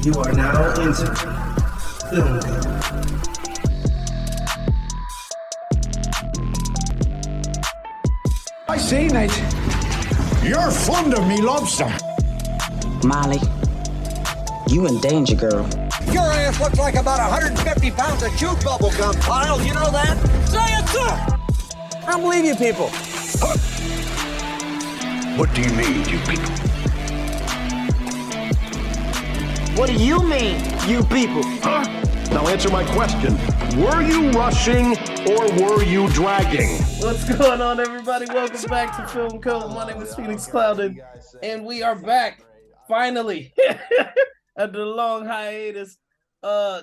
You are now entering Film Code. I seen it. You're fond of me lobster. Molly, you in danger, girl. Your ass looks like about 150 pounds of chew bubble gum, Kyle. You know that? Say it, sir! I don't believe you people. What do you mean, you people? What do you mean, you people? Huh? Now answer my question. Were you rushing or were you dragging? What's going on, everybody? Welcome back to Film Code. My name is Phoenix Clouded, and we are back, finally, after the long hiatus,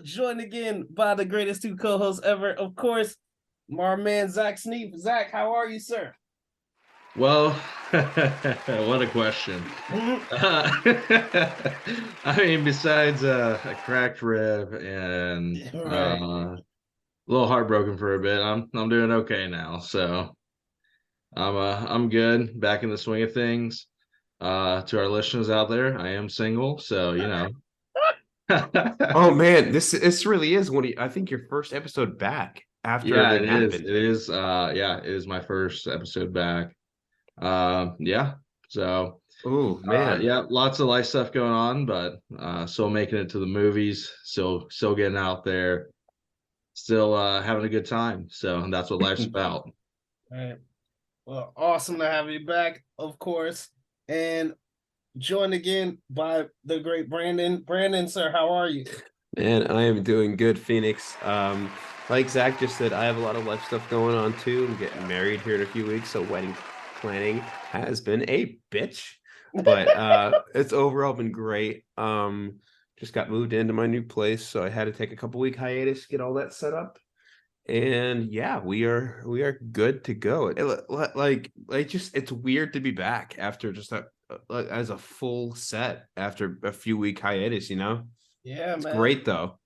joined again by the greatest two co-hosts ever, of course, my man, Zach Sneap. Zach, how are you, sir? Well, what a question. I mean, besides a cracked rib and a little heartbroken for a bit, I'm doing okay now. So I'm good, back in the swing of things. To our listeners out there, I am single, so you know. Oh man, this really is I think your first episode back after it happened. is. It is it is my first episode back. So Oh man, lots of life stuff going on, but still making it to the movies, still getting out there, still having a good time. So that's what life's about. All right. Well, awesome to have you back, of course, and joined again by the great Brandon. Brandon, sir, how are you? man, I am doing good, Phoenix. Like Zach just said, I have a lot of life stuff going on too. I'm getting married here in a few weeks, so wedding planning has been a bitch, but it's overall been great. Just got moved into my new place, so I had to take a couple week hiatus to get all that set up, and yeah, we are good to go. It's weird to be back after just as a full set after a few week hiatus, you know. Yeah, it's man. Great though.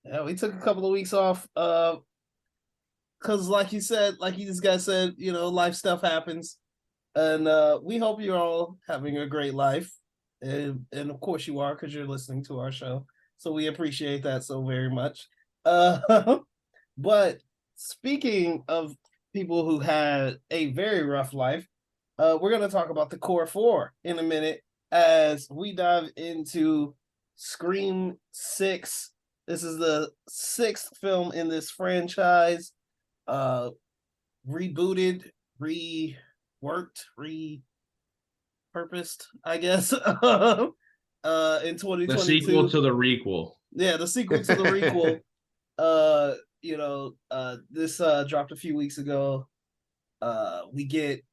Yeah, we took a couple of weeks off because like you just guys said, you know, life stuff happens. And we hope you're all having a great life. And of course you are, because you're listening to our show. So we appreciate that so very much. But speaking of people who had a very rough life, we're going to talk about the Core 4 in a minute as we dive into Scream 6. This is the 6th film in this franchise. Rebooted, reworked, repurposed, I guess, in 2022. The sequel to the requel. Yeah, the sequel to the requel. This dropped a few weeks ago. We get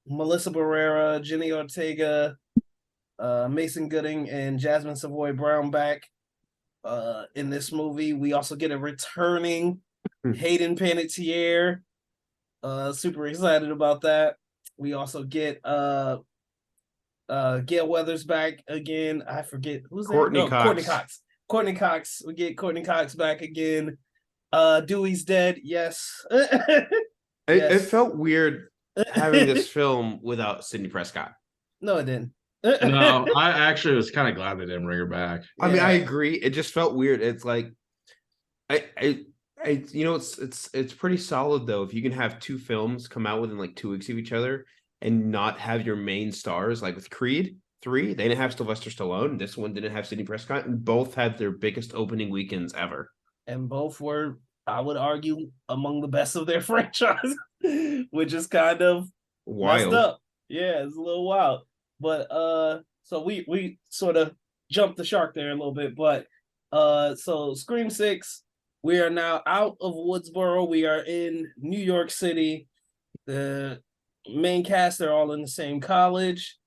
Melissa Barrera, Jenna Ortega, Mason Gooding, and Jasmine Savoy Brown back in this movie. We also get a returning Hayden Panittiere. Super excited about that. We also get Gail Weathers back again. I forget who's Courtney Cox. Courtney Cox. Courtney Cox. We get Courtney Cox back again. Dewey's dead. Yes. It felt weird having this film without Sidney Prescott. No, it didn't. No, I actually was kind of glad they didn't bring her back. I mean, I agree. It just felt weird. It's like, it's pretty solid though. If you can have two films come out within like 2 weeks of each other and not have your main stars, like with Creed 3, they didn't have Sylvester Stallone. This one didn't have Sidney Prescott, and both had their biggest opening weekends ever. And both were, I would argue, among the best of their franchise, which is kind of wild. Messed up. Yeah, it's a little wild. But so we sort of jumped the shark there a little bit. But so Scream 6, we are now out of Woodsboro. We are in New York City. The main cast, they're all in the same college.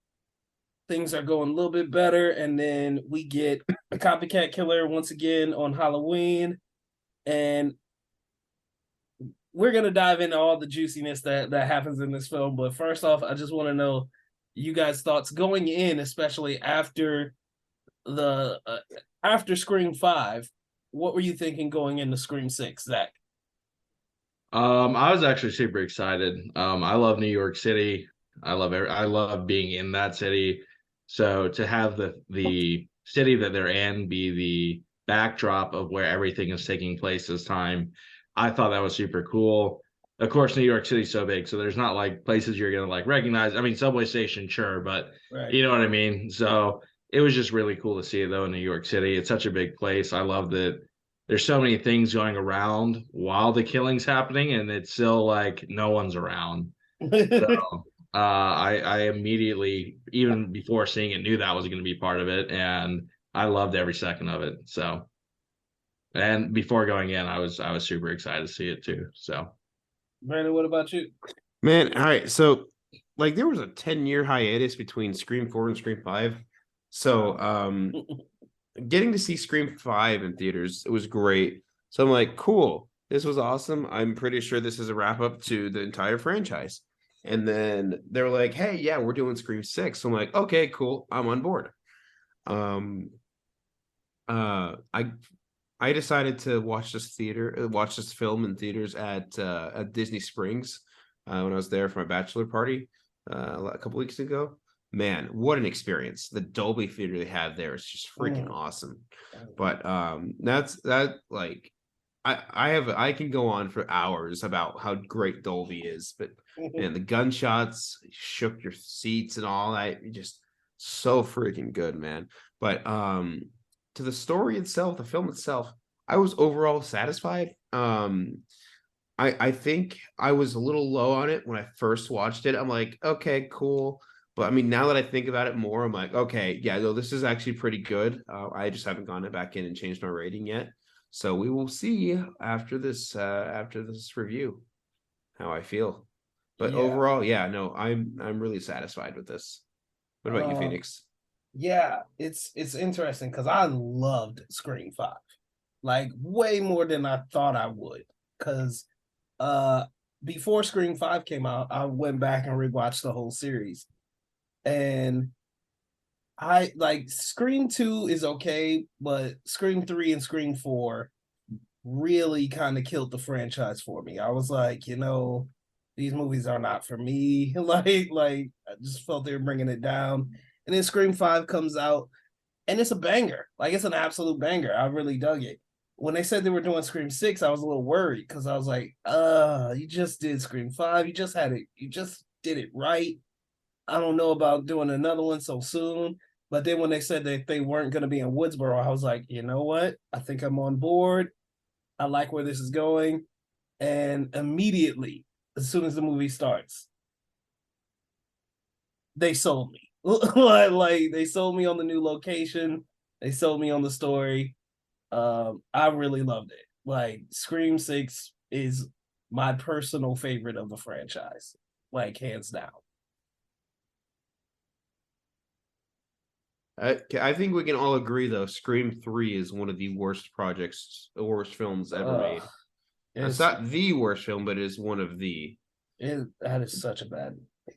Things are going a little bit better. And then we get a copycat killer once again on Halloween. And we're going to dive into all the juiciness that happens in this film. But first off, I just want to know you guys' thoughts going in, especially after after Scream 5. What were you thinking going into Scream 6, Zach? I was actually super excited. I love New York City. I love being in that city. So to have the city that they're in be the backdrop of where everything is taking place this time. I thought that was super cool. Of course, New York City's so big, so there's not like places you're gonna like recognize. I mean, subway station, sure, but you know what I mean. So it was just really cool to see it though in New York City. It's such a big place. I love that there's so many things going around while the killing's happening, and it's still like no one's around. So I immediately, even before seeing it, knew that was going to be part of it, and I loved every second of it. So, and before going in, I was super excited to see it too. So, Brandon, what about you? Man, all right. So, like, there was a 10-year hiatus between Scream 4 and Scream 5. So, getting to see Scream 5 in theaters, it was great. So I'm like, cool. This was awesome. I'm pretty sure this is a wrap up to the entire franchise. And then they're like, hey, yeah, we're doing Scream 6. So I'm like, okay, cool. I'm on board. I decided to watch this film in theaters at Disney Springs when I was there for my bachelor party a couple weeks ago. Man, what an experience. The Dolby theater they have there is just freaking awesome. But that like I can go on for hours about how great Dolby is, but man, the gunshots shook your seats and all that, just so freaking good, man. But to the story itself, the film itself, I was overall satisfied. I think I was a little low on it when I first watched it. I'm like, okay, cool. But I mean, now that I think about it more, I'm like, okay, yeah, no, this is actually pretty good. I just haven't gone back in and changed my rating yet. So we will see after this review how I feel. But overall, yeah, no, I'm really satisfied with this. What about you, Phoenix? Yeah, it's interesting because I loved Scream 5, like way more than I thought I would. Because before Scream 5 came out, I went back and rewatched the whole series. And I like Scream 2 is okay, but Scream 3 and Scream 4 really kind of killed the franchise for me. I was like, these movies are not for me. like I just felt they were bringing it down. And then Scream 5 comes out and it's a banger. Like it's an absolute banger. I really dug it. When they said they were doing Scream 6, I was a little worried because I was like, you just did Scream 5. You just did it right. I don't know about doing another one so soon. But then when they said that they weren't going to be in Woodsboro, I was like, you know what? I think I'm on board. I like where this is going. And immediately, as soon as the movie starts, they sold me. like they sold me on the new location. They sold me on the story. I really loved it. Like Scream 6 is my personal favorite of the franchise, like hands down. I think we can all agree, though, Scream 3 is one of the worst films ever made. It's not the worst film, but it is one of the. That is such a bad.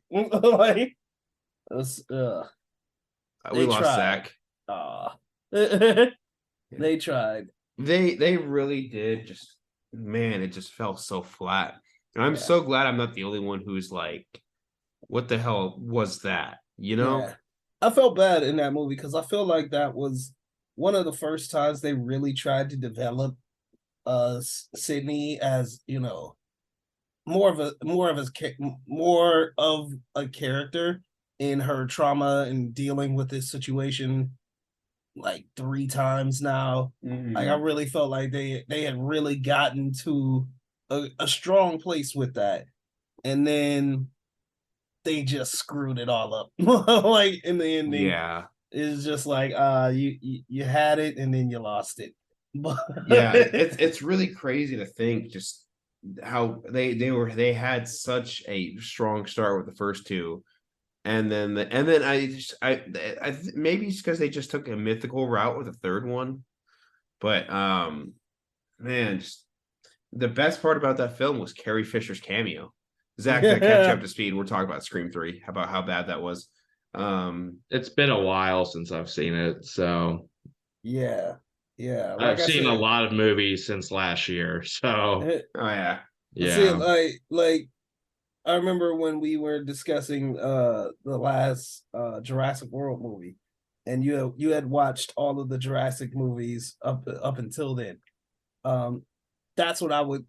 like, we lost Zach. They tried. They really did. It just fell so flat. And I'm so glad I'm not the only one who's like, what the hell was that? Yeah. I felt bad in that movie because I feel like that was one of the first times they really tried to develop Sydney as, more of a character in her trauma and dealing with this situation like 3 times now. Mm-hmm. Like I really felt like they had really gotten to a strong place with that. And then they just screwed it all up. like in the ending. Yeah. It's just like you had it and then you lost it. Yeah, it's really crazy to think just how they had such a strong start with the first two. And then maybe it's because they just took a mythical route with the third one. But man, just the best part about that film was Carrie Fisher's cameo. Zach, that kept you up to speed. We're talking about Scream 3, about how bad that was. It's been a while since I've seen it, so yeah. Like I've seen a lot of movies since last year, so yeah. See, like I remember when we were discussing the last Jurassic World movie, and you had watched all of the Jurassic movies up until then. That's what I would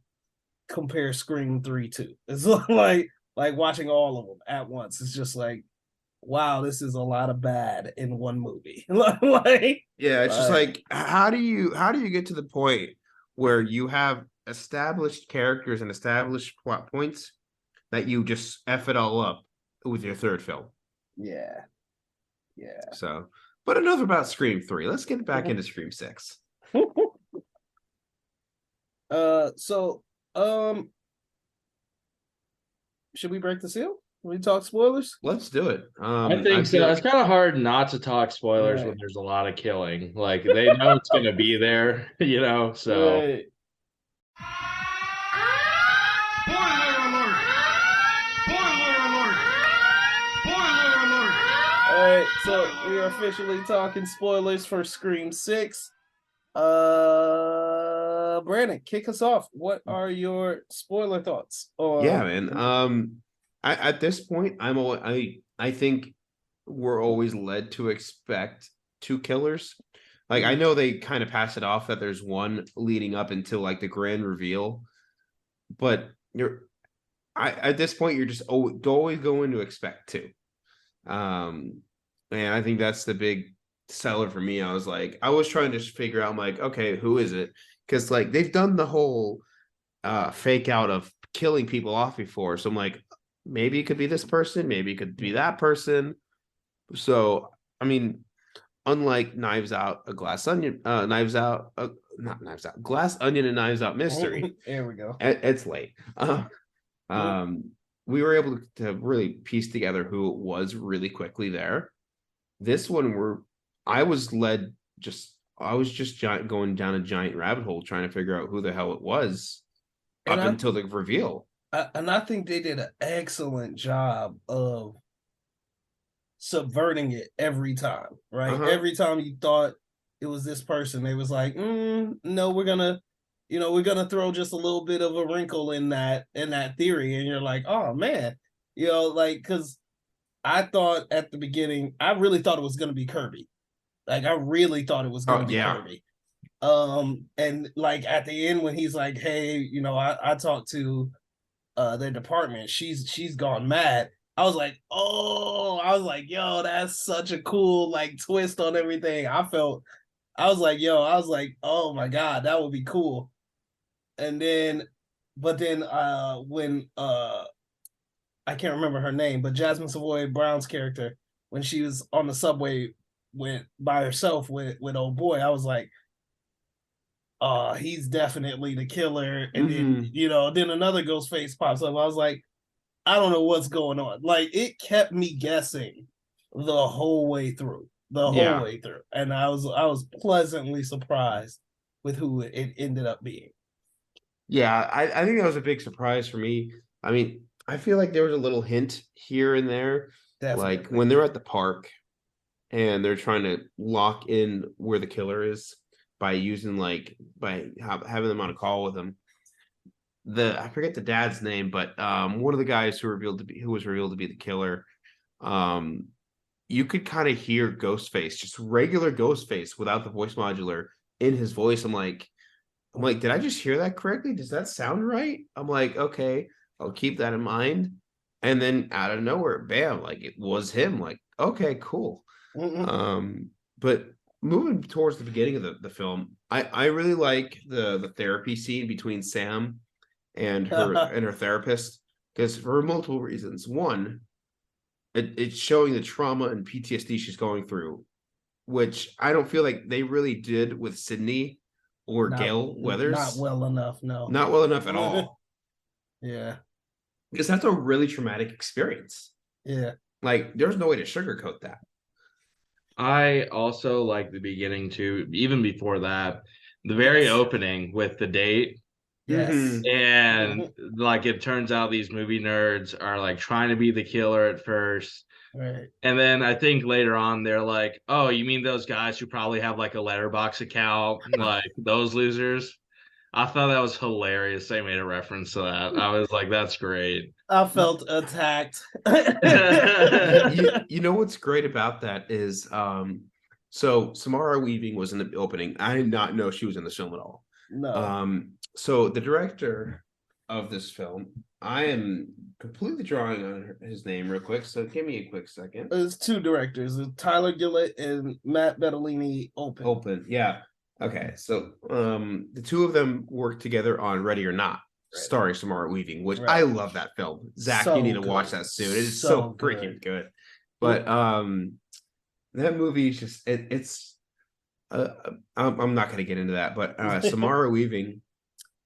compare Scream 3 to. It's like watching all of them at once. It's just like, wow, this is a lot of bad in one movie. Like, yeah, it's just like, how do you get to the point where you have established characters and established plot points that you just F it all up with your third film? Yeah. So, but enough about Scream 3. Let's get back into Scream 6. Should we break the seal? We talk spoilers? Let's do it. I think so. It's kind of hard not to talk spoilers when there's a lot of killing. Like, they know it's going to be there, you know. So, Right. Spoiler alert! Spoiler alert! Spoiler alert! All right, so we are officially talking spoilers for Scream 6. Brandon, kick us off. What are your spoiler thoughts? Yeah, man. At this point, I think we're always led to expect two killers. Like, I know they kind of pass it off that there's one leading up until like the grand reveal, but at this point you're just always going to expect two. And I think that's the big seller for me. I was trying to just figure out, I'm like, okay, who is it? Because like they've done the whole fake out of killing people off before, so I'm like, maybe it could be this person, maybe it could be that person. So I mean, unlike Glass Onion and Knives Out mystery. There we go. It's late. We were able to really piece together who it was really quickly there. This one, I was just going down a giant rabbit hole trying to figure out who the hell it was until the reveal. And I think they did an excellent job of subverting it every time, right? Every time you thought it was this person, they was like, no, we're gonna throw just a little bit of a wrinkle in that theory, and you're like, oh man, like, because I thought at the beginning, I really thought it was gonna be Kirby. Like, I really thought it was gonna be Kirby. And like at the end when he's like, hey, I talked to their department, she's gone mad. I was like, yo, that's such a cool like twist on everything. I was like, oh my God, that would be cool. And then, when I can't remember her name, but Jasmine Savoy Brown's character, when she was on the subway by herself with old boy, I was like, he's definitely the killer. And then, then another Ghostface pops up. I was like, I don't know what's going on. Like, it kept me guessing the whole way through. And I was pleasantly surprised with who it ended up being. Yeah, I think that was a big surprise for me. I mean, I feel like there was a little hint here and there. Definitely. Like when they're at the park and they're trying to lock in where the killer is by having them on a call with them. I forget the dad's name, but one of the guys who was revealed to be the killer, you could kind of hear Ghostface, just regular Ghostface without the voice modular in his voice. I'm like, did I just hear that correctly? Does that sound right? I'm like, okay, I'll keep that in mind. And then out of nowhere, bam, like it was him. Like, okay, cool. But moving towards the beginning of the film, I really like the therapy scene between Sam and her therapist, because for multiple reasons. One, it's showing the trauma and PTSD she's going through, which I don't feel like they really did with Sydney or Gail Weathers. Not well enough, no. Not well enough at all. Yeah. Because that's a really traumatic experience. Yeah. Like, there's no way to sugarcoat that. I also like the beginning too, even before that, the very opening with the date. Yes. And like, it turns out these movie nerds are like trying to be the killer at first. Right. And then I think later on they're like, oh, you mean those guys who probably have like a Letterboxd account, like those losers? I thought that was hilarious. They made a reference to that. I was like, that's great. I felt attacked. You know what's great about that is So Samara Weaving was in the opening. I did not know she was in this film at all. No. So the director of this film, I am completely drawing on his name real quick. So give me a quick second. There's two directors, Tyler Gillett and Matt Bettolini. Open, yeah. Okay, so the two of them worked together on Ready or Not, starring Samara Weaving, which I love that film. Zach, you need to watch that soon. It is so freaking good. But that movie is just it's I'm not going to get into that, but Samara Weaving,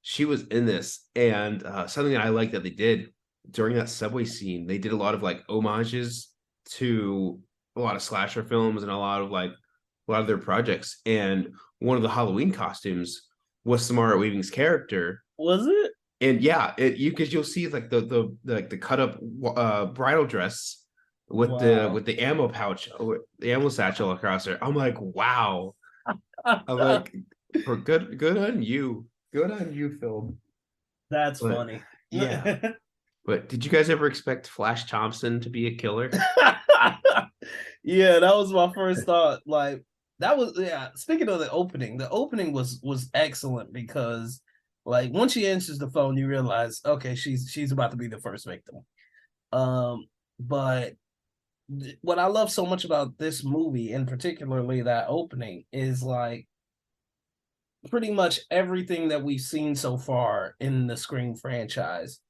she was in this, and something that I like that they did during that subway scene, they did a lot of like homages to a lot of slasher films and a lot of their projects, and one of the Halloween costumes was Samara Weaving's character. Was it? And yeah, you'll see like the cut up bridal dress with the ammo pouch, the ammo satchel across her. I'm like, wow. I'm like, for good on you. Good on you, film. That's funny. Yeah. But did you guys ever expect Flash Thompson to be a killer? Yeah, that was my first thought. Like, that was, speaking of the opening was excellent because, like, once she answers the phone, you realize, okay, she's about to be the first victim. But what I love so much about this movie, and particularly that opening, is like pretty much everything that we've seen so far in the Scream franchise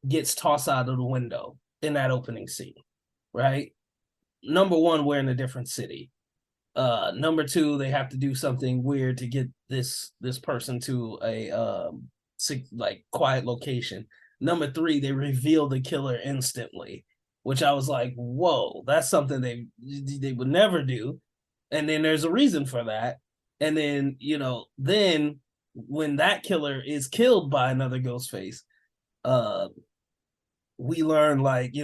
gets tossed out of the window in that opening scene, right? Number one, we're in a different city. Number two, they have to do something weird to get this person to a like quiet location. Number three, they reveal the killer instantly, which I was like, whoa, that's something they would never do. And then there's a reason for that. And then, then when that killer is killed by another Ghostface, we learn, like,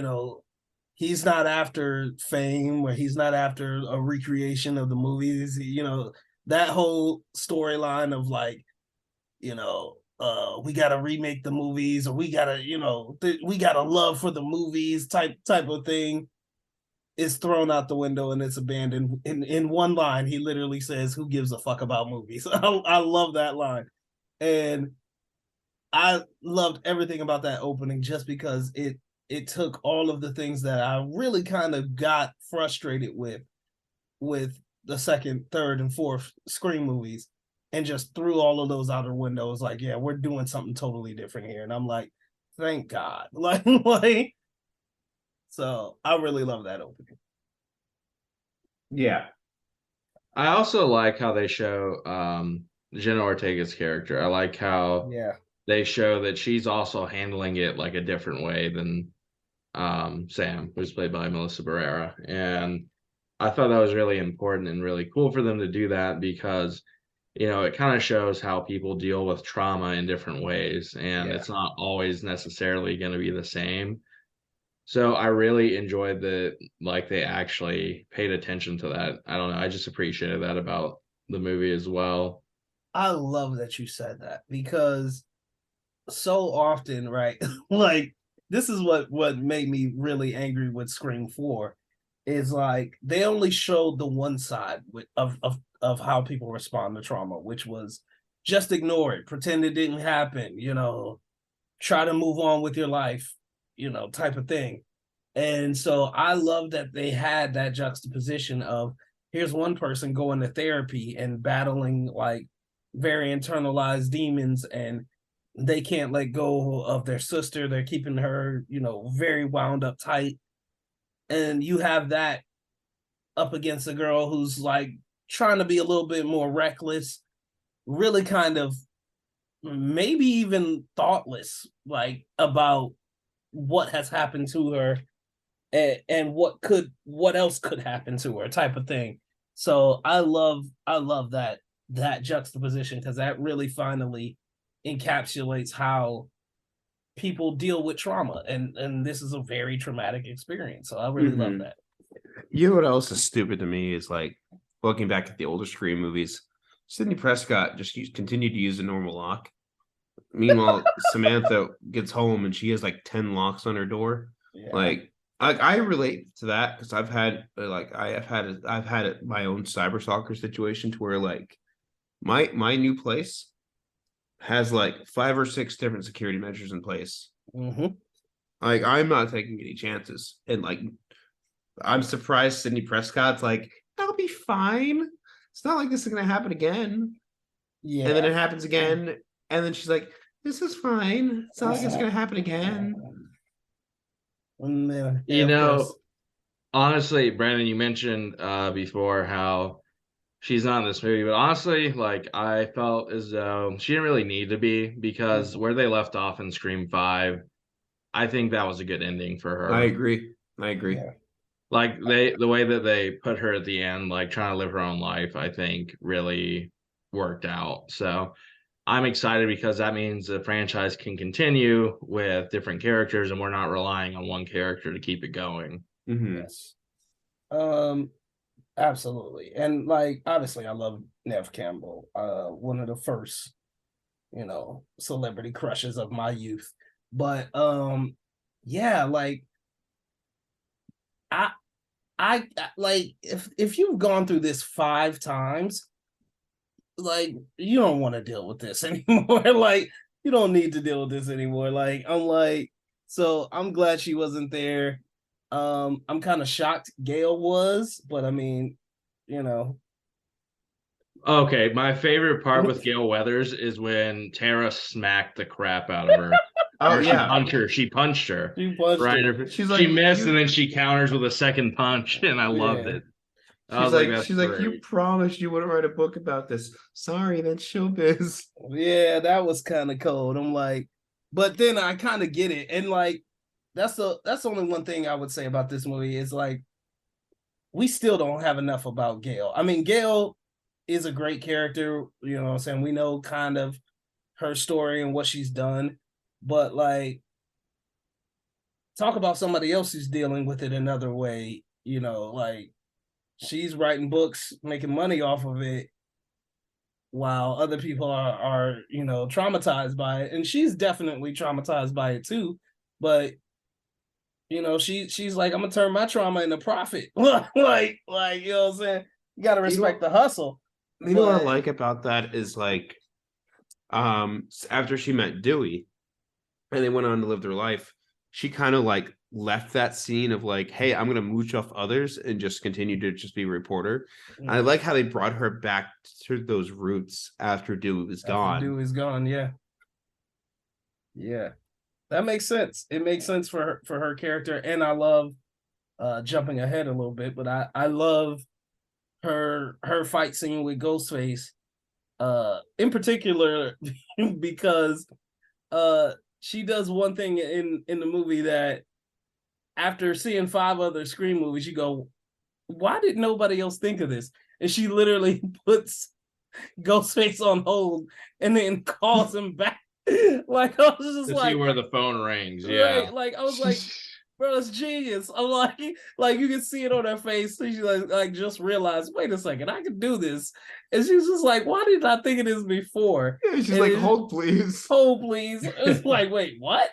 he's not after fame, or he's not after a recreation of the movies. That whole storyline of like, we got to remake the movies, or we got to, we got a love for the movies type of thing is thrown out the window, and it's abandoned. In one line, he literally says, "Who gives a fuck about movies?" I love that line. And I loved everything about that opening just because it took all of the things that I really kind of got frustrated with the second, third, and fourth Scream movies, and just threw all of those out the window. It's like, yeah, we're doing something totally different here. And I'm like, thank God. Like, so I really love that opening. Yeah. I also like how they show Jenna Ortega's character. I like how they show that she's also handling it like a different way than Sam, who's played by Melissa Barrera. And I thought that was really important and really cool for them to do that because, it kind of shows how people deal with trauma in different ways, and it's not always necessarily going to be the same. So I really enjoyed that, like, they actually paid attention to that. I don't know. I just appreciated that about the movie as well. I love that you said that because so often, right? Like, this is what made me really angry with Scream 4 is like they only showed the one side of how people respond to trauma, which was just ignore it, pretend it didn't happen, try to move on with your life, type of thing. And so I love that they had that juxtaposition of here's one person going to therapy and battling like very internalized demons, and they can't let go of their sister. They're keeping her, very wound up tight. And you have that up against a girl who's like trying to be a little bit more reckless, really kind of maybe even thoughtless, like about what has happened to her and what else could happen to her type of thing. So I love that juxtaposition because that really finally encapsulates how people deal with trauma, and this is a very traumatic experience. So I really love that. You know what else is stupid to me is like looking back at the older Scream movies, Sidney Prescott just continued to use a normal lock. Meanwhile, Samantha gets home and she has like 10 locks on her door. Yeah. Like, I relate to that because I've had my own cyber stalker situation to where like my new place has like 5 or 6 different security measures in place. Mm-hmm. Like I'm not taking any chances, and like I'm surprised Sydney Prescott's like I'll be fine. It's not like this is gonna happen again. Yeah. And then it happens again, and then she's like, "This is fine. It's not like it's gonna happen again." And then, You of know, course. honestly, Brandon, you mentioned before how she's not in this movie, but honestly, like I felt as though she didn't really need to be because where they left off in Scream 5, I think that was a good ending for her. I agree. Yeah. Like the way that they put her at the end, like trying to live her own life, I think really worked out. So I'm excited because that means the franchise can continue with different characters and we're not relying on one character to keep it going. Mm-hmm. Yes. Absolutely. And like obviously I love Nev Campbell, one of the first, celebrity crushes of my youth. But yeah, like I like if you've gone through this 5 times, like you don't want to deal with this anymore. Like you don't need to deal with this anymore. Like so I'm glad she wasn't there. I'm kind of shocked Gail was, but I mean, Okay, my favorite part with Gail Weathers is when Tara smacked the crap out of her. Oh She yeah, punched her. She punched her. She punched right. her. She's She like, missed, and then she counters with a second punch, and I loved Yeah. it. I was like, that's she's great. like, you promised you wouldn't write a book about this. Sorry, that's showbiz. Yeah, that was kind of cold. I'm like, but then I kind of get it, and like that's only one thing I would say about this movie is like we still don't have enough about Gail. I mean, Gail is a great character, you know what I'm saying? We know kind of her story and what she's done, but like talk about somebody else who's dealing with it another way, like she's writing books, making money off of it while other people are traumatized by it, and she's definitely traumatized by it too, but she's like, I'm gonna turn my trauma into profit. like you know what I'm saying, you gotta respect the hustle. You know what I like about that is like after she met Dewey and they went on to live their life, she kind of like left that scene of like, hey, I'm gonna mooch off others and just continue to just be a reporter. Mm-hmm. I like how they brought her back to those roots after Dewey was gone. Dewey's gone, yeah. That makes sense. It makes sense for her character, and I love jumping ahead a little bit, but I love her fight scene with Ghostface, in particular because she does one thing in the movie that after seeing 5 other Scream movies, you go, why did nobody else think of this? And she literally puts Ghostface on hold and then calls him back. Like I was just to like, see where the phone rings. Yeah, right? Like I was like, bro, it's genius. I'm like you can see it on her face. She like just realized, wait a second, I can do this. And she was just like, why did I think of this before? Yeah, she's like, hold please. It's like, wait, what?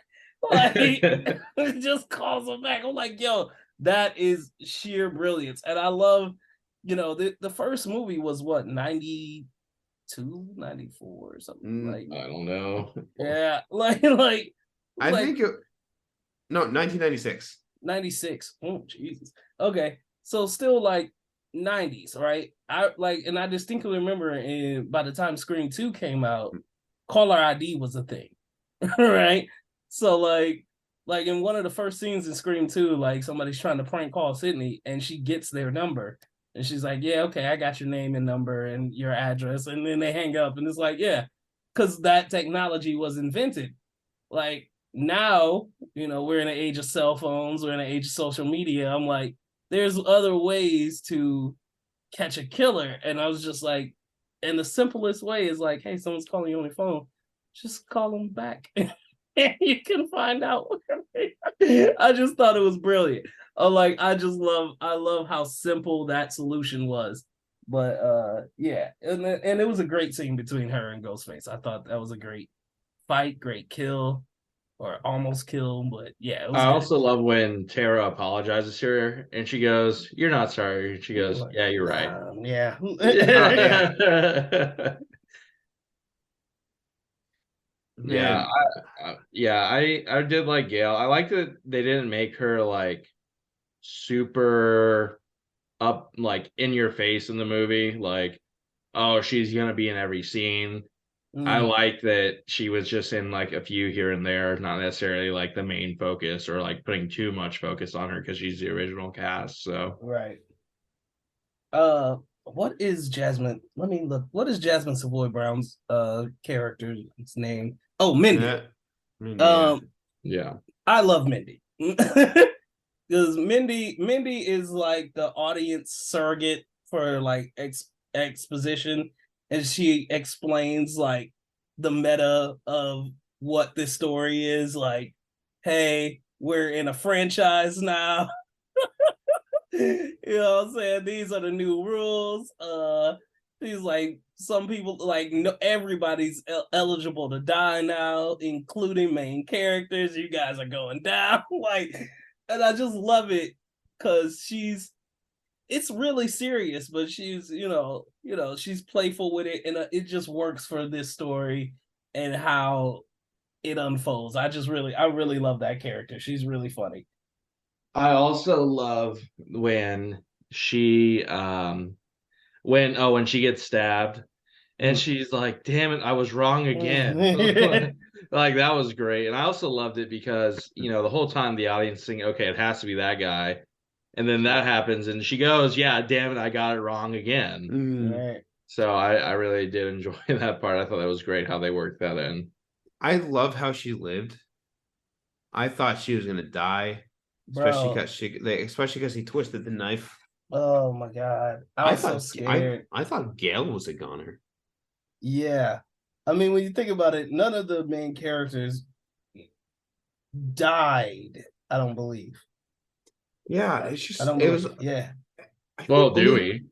Like it just calls him back. I'm like, yo, that is sheer brilliance. And I love, the first movie was what, 92, 94 or something. Like I don't know. Yeah, like I think it 1996. 96. Oh, Jesus. Okay. So still like 90s, right? I distinctly remember by the time Scream 2 came out, caller ID was a thing. Right? So like in one of the first scenes in Scream 2, like somebody's trying to prank call Sydney and she gets their number. And she's like, yeah, okay, I got your name and number and your address. And then they hang up and it's like, yeah, because that technology was invented. Like now, we're in an age of cell phones, we're in an age of social media. I'm like, there's other ways to catch a killer. And I was just like, and the simplest way is like, hey, someone's calling you on your phone, just call them back. And you can find out. I just thought it was brilliant. I love how simple that solution was. But yeah, and it was a great scene between her and Ghostface. I thought that was a great fight, great kill. or almost kill him, but yeah, it was I good. also love when Tara apologizes to her and she goes, "You're not sorry." And she goes, "Yeah, you're right." Yeah. Yeah, I did like Gail. I like that they didn't make her like super up, like in your face in the movie. Like, oh, she's gonna be in every scene. I like that she was just in like a few here and there, not necessarily like the main focus or like putting too much focus on her because she's the original cast. So Right. What is Jasmine? Let me look. What is Jasmine Savoy Brown's character's name? Oh, Mindy. yeah, I love Mindy. Because Mindy is like the audience surrogate for like exposition, and she explains like the meta of what this story is. Like, hey, we're in a franchise now. You know what I'm saying? These are the new rules. These like some people like no everybody's eligible to die now, including main characters. You guys are going down. Like, and I just love it because it's really serious, but she's she's playful with it, and it just works for this story and how it unfolds. I really love that character. She's really funny. I also love when she when she gets stabbed and she's like, "Damn it, I was wrong again." Like that was great. And I also loved it because, the whole time the audience is thinking, okay, it has to be that guy. And then that happens and she goes, "Yeah, damn it, I got it wrong again." Right. So I really did enjoy that part. I thought that was great how they worked that in. I love how she lived. I thought she was gonna die. Especially because he twisted the knife. Oh my god, I was so scared. I thought Gail was a goner. Yeah, I mean, when you think about it, none of the main characters died. I don't believe. Yeah, it's just I don't it believe, was. Yeah. Well, do we?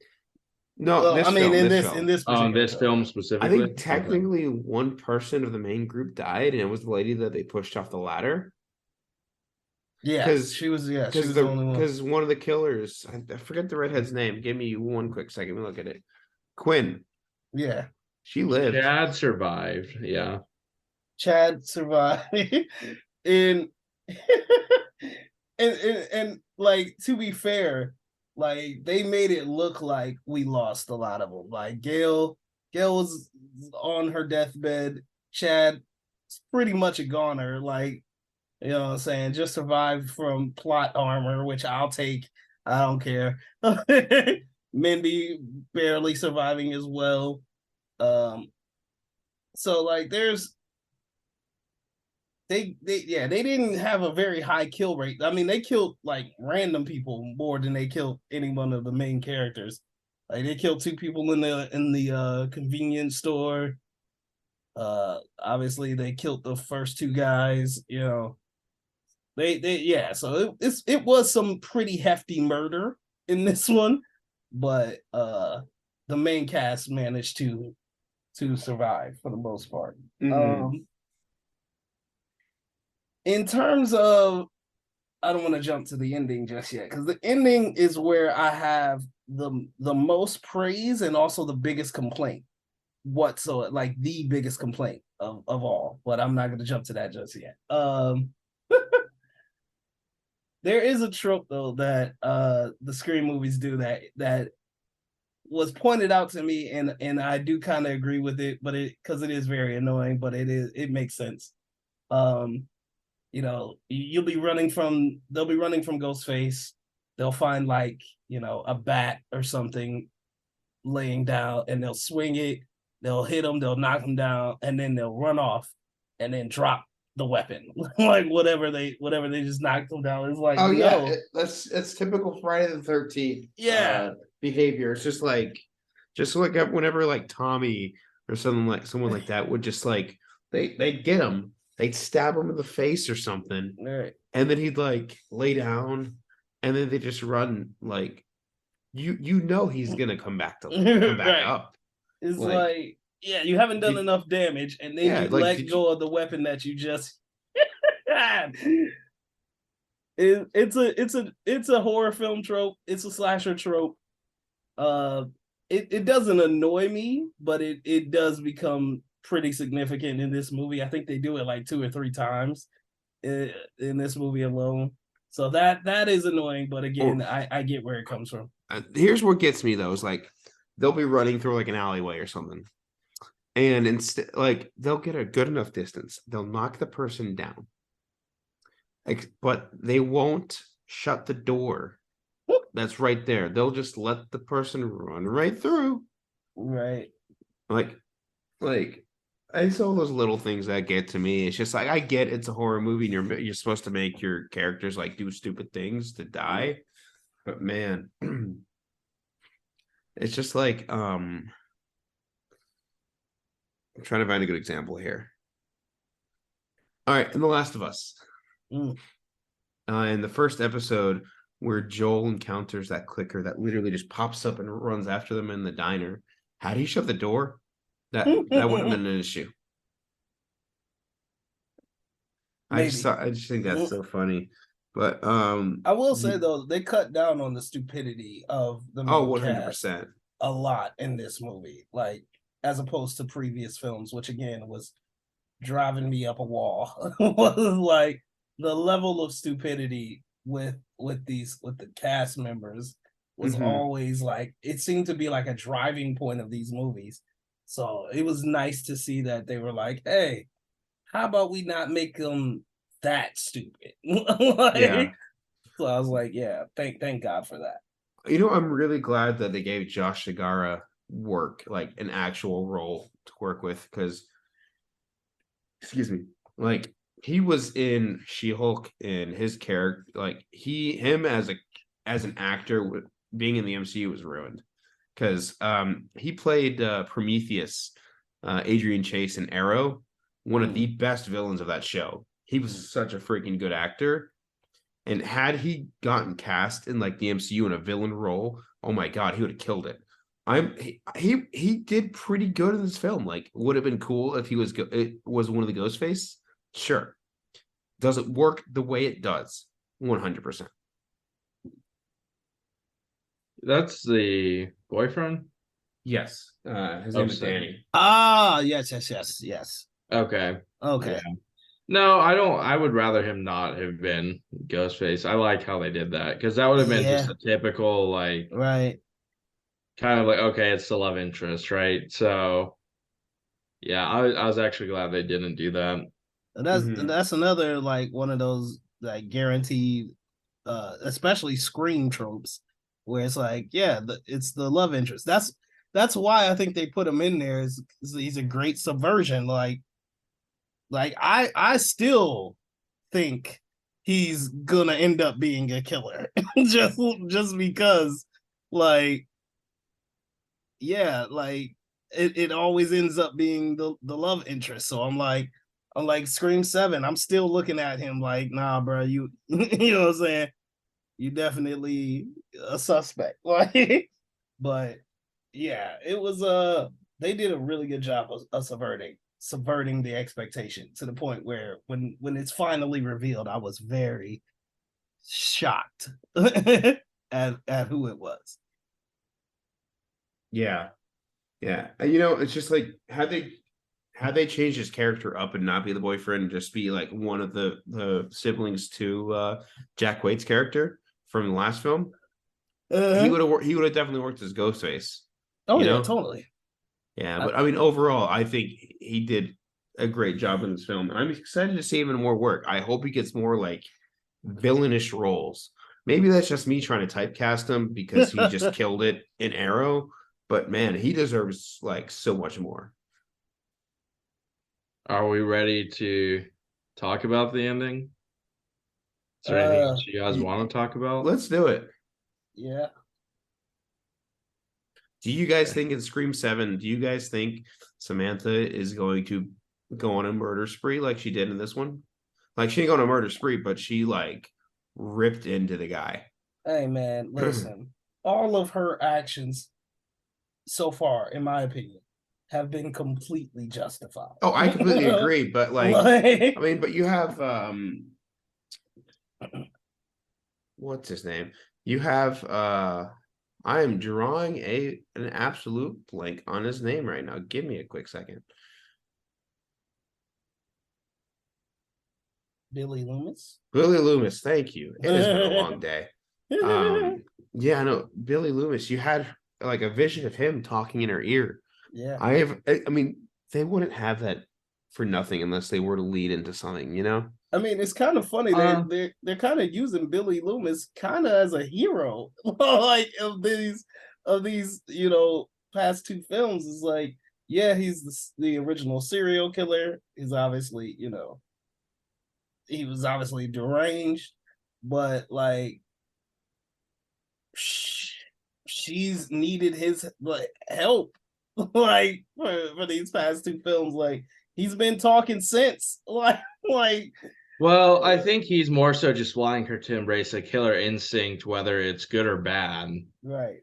No, well, this I mean, film, in this this film. in this On this film I specifically, think technically one person of the main group died, and it was the lady that they pushed off the ladder. Yeah, she was the only one. Because one of the killers, I forget the redhead's name. Give me one quick second. Let me look at it. Quinn. Yeah, she lived. Chad survived. Yeah, Chad survived, and and like, to be fair, like they made it look like we lost a lot of them. Like Gail was on her deathbed. Chad's pretty much a goner. Like, you know what I'm saying? Just survived from plot armor, which I'll take. I don't care. Mindy barely surviving as well. So like they didn't have a very high kill rate. I mean, they killed like random people more than they killed any one of the main characters. Like they killed 2 people in the convenience store. Obviously they killed the first 2 guys, so it was some pretty hefty murder in this one, but the main cast managed to survive for the most part. In terms of, I don't want to jump to the ending just yet, because the ending is where I have the most praise and also the biggest complaint. Like the biggest complaint of all, but I'm not going to jump to that just yet. There is a trope though that the Scream movies do that was pointed out to me, and I do kind of agree with it, but because it is very annoying, but it makes sense. They'll be running from Ghostface. They'll find like, a bat or something laying down, and they'll swing it, they'll hit him, they'll knock him down, and then they'll run off and then drop the weapon. Like whatever they just knocked them down. It's like, that's typical Friday the 13th behavior. It's just like whenever like Tommy or someone like that would just like they'd get him, they'd stab him in the face or something, right, and then he'd like lay down, and then they just run. Like he's gonna come back right. up. It's like you haven't done enough damage, and then you let go of the weapon that you just God. It's a horror film trope. It's a slasher trope. It doesn't annoy me, but it does become pretty significant in this movie. I think they do it like 2 or 3 times in this movie alone. So that is annoying, but again, I get where it comes from. Here's what gets me though, is like they'll be running through like an alleyway or something. And instead, like they'll get a good enough distance. They'll knock the person down. Like, but they won't shut the door. That's right there. They'll just let the person run right through. Right. Like it's all those little things that get to me. It's just like I get it's a horror movie and you're supposed to make your characters like do stupid things to die. But man, it's just like I'm trying to find a good example here. All right, in The Last of Us. In the first episode where Joel encounters that clicker that literally just pops up and runs after them in the diner. How do you shut the door? That wouldn't have been an issue. I just think that's so funny. But I will say though, they cut down on the stupidity of the main 100% a lot in this movie, like as opposed to previous films, which again was driving me up a wall. Was like the level of stupidity with the cast members was always like, it seemed to be like a driving point of these movies. So it was nice to see that they were like, hey, how about we not make them that stupid? Yeah. So I was like, yeah, thank God for that. You know, I'm really glad that they gave Josh Segarra work, like an actual role to work with, because excuse me, like he was in She-Hulk and his character, like him as an actor being in the MCU was ruined, because he played Prometheus, Adrian Chase in Arrow, one of the best villains of that show. He was such a freaking good actor. And had he gotten cast in like the MCU in a villain role, oh my God, he would have killed it. He did pretty good in this film. Like, would have been cool if he was one of the Ghostface. Sure. Does it work the way it does? 100%. That's the boyfriend? Yes. His name is Danny. Ah, yes. Okay. Okay. Yeah. No, I don't. I would rather him not have been Ghostface. I like how they did that, because that would have been just a typical, like, right, kind of like, okay, it's the love interest, right? So, yeah, I was actually glad they didn't do that. That's another like one of those like guaranteed, especially Scream tropes, where it's like, yeah, it's the love interest. That's why I think they put him in there. Is he's a great subversion, Like I still think he's gonna end up being a killer, just because, like, yeah, like it always ends up being the love interest. So I'm like Scream 7. I'm still looking at him like, nah, bro, you you know what I'm saying? You definitely a suspect. Like, but yeah, it was they did a really good job of subverting the expectation to the point where when it's finally revealed, I was very shocked at who it was. Yeah. You know, it's just like had they changed his character up and not be the boyfriend, just be like one of the siblings to Jack Quaid's character from the last film, he would have definitely worked as Ghostface. Oh yeah, totally. Yeah, but I mean, overall, I think he did a great job in this film. I'm excited to see even more work. I hope he gets more like villainish roles. Maybe that's just me trying to typecast him because he just killed it in Arrow. But man, he deserves like so much more. Are we ready to talk about the ending? Is there anything else you guys want to talk about? Let's do it. Yeah. Do you guys think in Scream 7, do you guys think Samantha is going to go on a murder spree like she did in this one? Like, she didn't go on a murder spree, but she like ripped into the guy. Hey man, listen. All of her actions so far, in my opinion, have been completely justified. Oh, I completely agree. But like, I mean, but you have what's his name? You have I am drawing an absolute blank on his name right now. Give me a quick second. Billy Loomis. Billy Loomis, thank you. It has been a long day. Yeah, I know. Billy Loomis, you had like a vision of him talking in her ear. Yeah. I mean, they wouldn't have that for nothing unless they were to lead into something, you know? I mean, it's kind of funny. They're kind of using Billy Loomis kind of as a hero, like of these, you know, past two films. Is like, yeah, he's the original serial killer. He's obviously, you know, he was obviously deranged, but like, she's needed his like help, like for these past two films. Like, he's been talking sense, like. Well, I think he's more so just wanting her to embrace a killer instinct, whether it's good or bad. Right.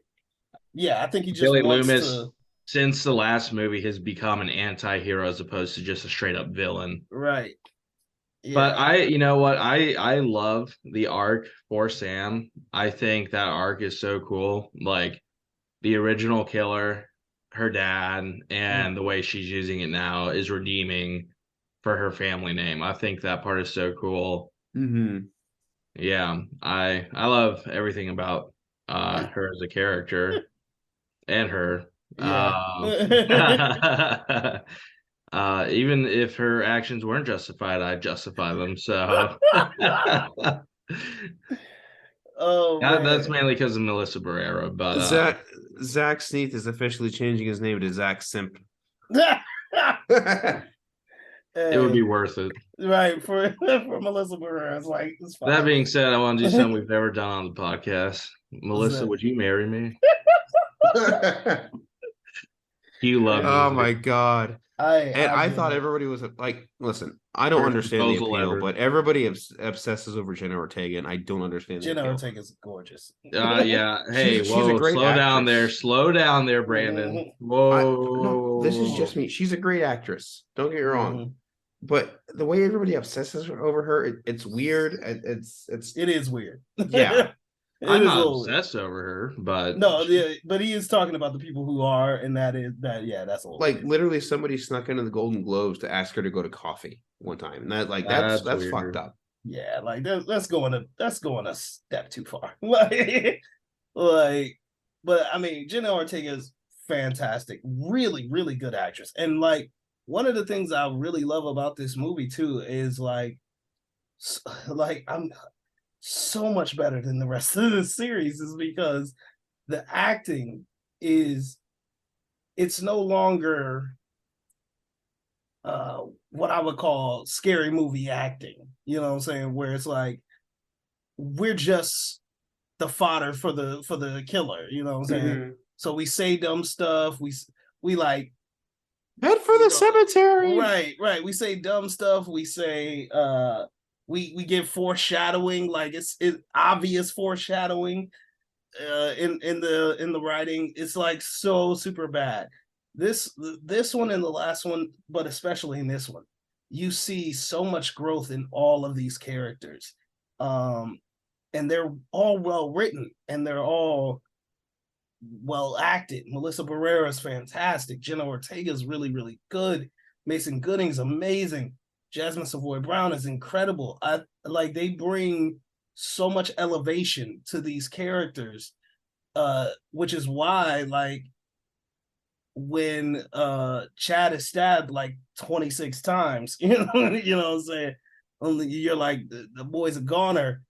Yeah, I think he just Billy wants Loomis, to... since the last movie, has become an anti-hero as opposed to just a straight-up villain. Right. Yeah. But you know what? I love the arc for Sam. I think that arc is so cool. Like, the original killer, her dad, and the way she's using it now is redeeming for her family name. I think that part is so cool. Mm-hmm. Yeah, I love everything about her as a character and her. Yeah. Even if her actions weren't justified, I'd justify them. So that's mainly because of Melissa Barrera. But Zach Sneath is officially changing his name to Zach Simp. It would be worth it. Right, for Melissa Barrera. It's like, it's fine. That being said, I want to do something we've never done on the podcast. Melissa, would you marry me? You love Oh music. my God. I thought everybody was like, listen, I don't understand the appeal, but everybody obsesses over Jenna Ortega, and I don't understand. Jenna Ortega's gorgeous. Yeah. Hey, she's a great slow down there. Slow down there, Brandon. Whoa. No, this is just me. She's a great actress. Don't get me wrong. But the way everybody obsesses over her, it's weird. It is weird. Yeah. I'm not obsessed over her, but no, yeah, but he is talking about the people who are, and that's old. Like, literally, somebody snuck into the Golden Globes to ask her to go to coffee one time, and that's fucked up. Yeah, like that's going a step too far. like, but I mean, Jenna Ortega is fantastic, really, really good actress, and like, one of the things I really love about this movie too is like I'm so much better than the rest of the series is because the acting it's no longer what I would call scary movie acting. You know what I'm saying? Where it's like, we're just the fodder for the killer. You know what I'm saying? Mm-hmm. So we say dumb stuff. We like, head for the cemetery. Right. We say dumb stuff. We say we give foreshadowing, like it's obvious foreshadowing in the writing. It's like so super bad. This one and the last one, but especially in this one, you see so much growth in all of these characters. And they're all well written and they're all well acted. Melissa Barrera is fantastic. Jenna Ortega is really, really good. Mason Gooding's amazing. Jasmine Savoy Brown is incredible. They bring so much elevation to these characters, which is why, like, when Chad is stabbed like 26 times, you know what I'm saying? You're like, the boy's a goner.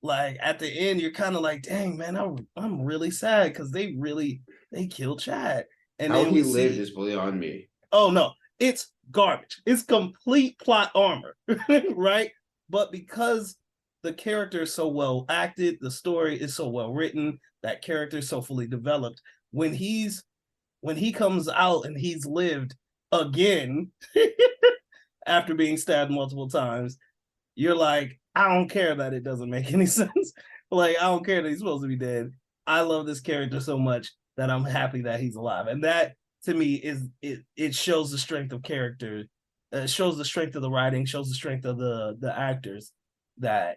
Like, at the end, you're kind of like, dang, man, I'm really sad because they killed Chad. And how then he lived is beyond me. Oh no, it's garbage. It's complete plot armor, right? But because the character is so well acted, the story is so well written, that character is so fully developed. When he comes out and he's lived again after being stabbed multiple times, you're like, I don't care that it doesn't make any sense. Like, I don't care that he's supposed to be dead. I love this character so much that I'm happy that he's alive. And that, to me is it shows the strength of character, shows the strength of the writing, shows the strength of the actors, that